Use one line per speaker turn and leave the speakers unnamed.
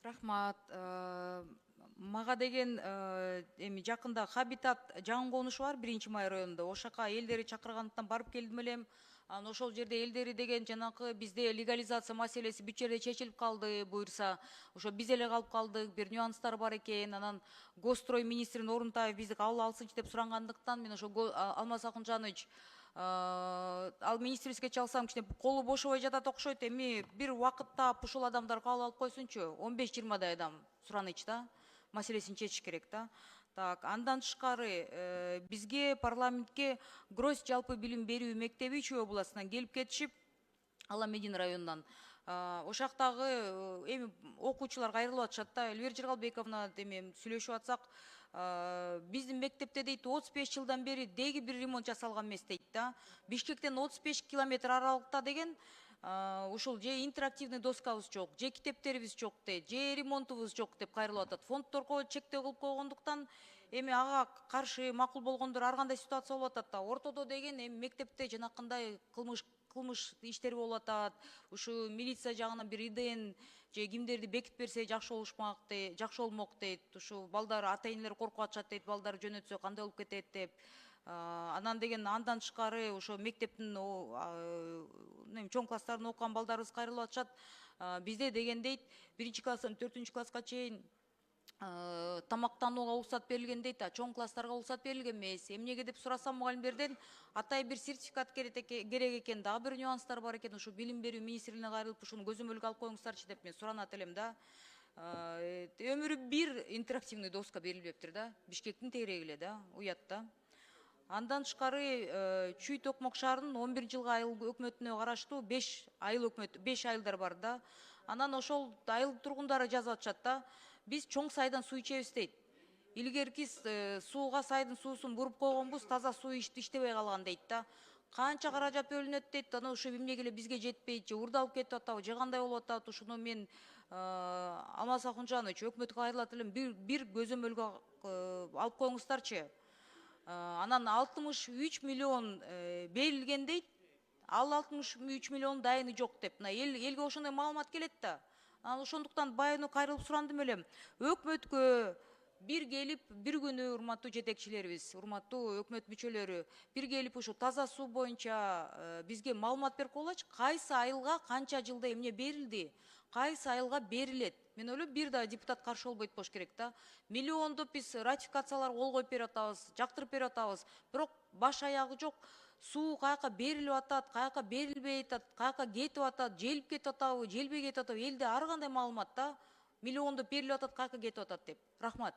Рахмат. Мага деген эми жакында Хабитат жаңы конушу бар 1 Май районунда. Ошака элдери чакыргандыктан барып келдим элем. Анан ошол жерде элдери деген жанакы бизде легализация маселеси бүт жерде чечилип калды буюрса. Ошо биз эле калып калдык, бир нюанстар бар экен. Анан Госстрой министрин Орунтаев бизди кабыл алсынчы деп сурангандыктан мен ошо Алмаз Акунжанович ал министрликке чалсам кичине колу бошобой жатат окшойт. Эми бир убакыт таап ушул адамдар кабыл алып койсунчу. 15-20 адам сураныч да. Маселесин чечиш керек да. Так, андан тышкары бизге парламентке Гроз жалпы билим берүү мектеби Чүй областынан келип кетишип, Аламедин районунан. Ошактагы эми окуучулар кайрылып атышат да. Эльвира Жыргалбековна эми сүйлөшүп атсак, биздин мектепте дейт 35 жылдан бери деги бир ремонт жасалган эмес дейт да. Бишкектен 35 километр аралыкта деген ушул же интерактивный доскабыз жок, же китептерибиз жок дейт, же ремонтубуз жок деп кайрылып атат. Фонддорго чектөө кылып койгондуктан эми ага каршы макул болгондор ар кандай ситуация болуп атат да. Ортодо деген эми мектепте жанакындай кылмыш иштери болуп атат. Ушу милиция жагынан бир ИДН же кимдерди бекитип берсе жакшы болмок дейт. Ушу балдар ата энелер коркуп атышат дейт, балдар жөнөтсө кандай болуп кетет деп. Анан деген андан тышкары ошо мектептин чоң класстарын окуган балдарыбыз кайрылып атышат. Бизде деген дейт 1 класстан 4 класска чейин тамактанууга уруксат берилген дейт, чоң класстарга уруксат берилген эмес. Эмнеге деп сурасам мугалимдерден атайын бир сертификат керек экен, дагы бир нюанстар бар экен. Ушу билим берүү министрлигине кайрылып ушуну көзөмөлгө алып коюңуздарчы деп мен суранат элем да. Өмүрү бир интерактивный доска берилбептир да. Бишкектин тегереги эле да, уят да. Андан тышкары Чүй Токмок шаарынын 11-жылгы айыл өкмөтүнө караштуу 5 айылдар бар да. Анан ошол айыл тургундары жазып атышат да. Биз чоң сайдан суу ичебиз дейт. Илгерки сууга сайдын суусун буруп койгонбуз, таза суу иштебей калган дейт да. Канча каражат бөлүнөт дейт, анан ушу эмнеге эле бизге жетпейт, же урдалып кетип атабы, же кандай болуп атат. Ушуну мен Алмаз Акунжанович өкмөткө кайрылат элем, бир көзөмөлгө алып коюңуздарчы. Анан 63 миллион берилген дейт. Ал 63 миллион дайыны жок деп. Мына элге ошондой маалымат келет да. Анан ошондуктан баягы кайрылып сурандым элем. Өкмөткө бир келип, бир күнү урматтуу жетекчилерибиз, урматтуу өкмөт мүчөлөрү, бир келип ушу таза суу боюнча бизге маалымат берип койгулачы, кайсы айылга канча жылда эмне берилди, кайсы айылга берилет. Мен ойлойм, бир да депутат каршы болбойт болуш керек да. Миллиондоп биз ратификацияларга кол коюп берип атабыз, жактырып берип атабыз. Бирок баш аягы жок. Суу каяка берилип атат, каяка берилбей атат, каяка кетип атат, желип кетип атабы, желбей кетип атабы, элде ар кандай маалымат да. Миллиондоп берилип атат, каяка кетип атат деп. Рахмат.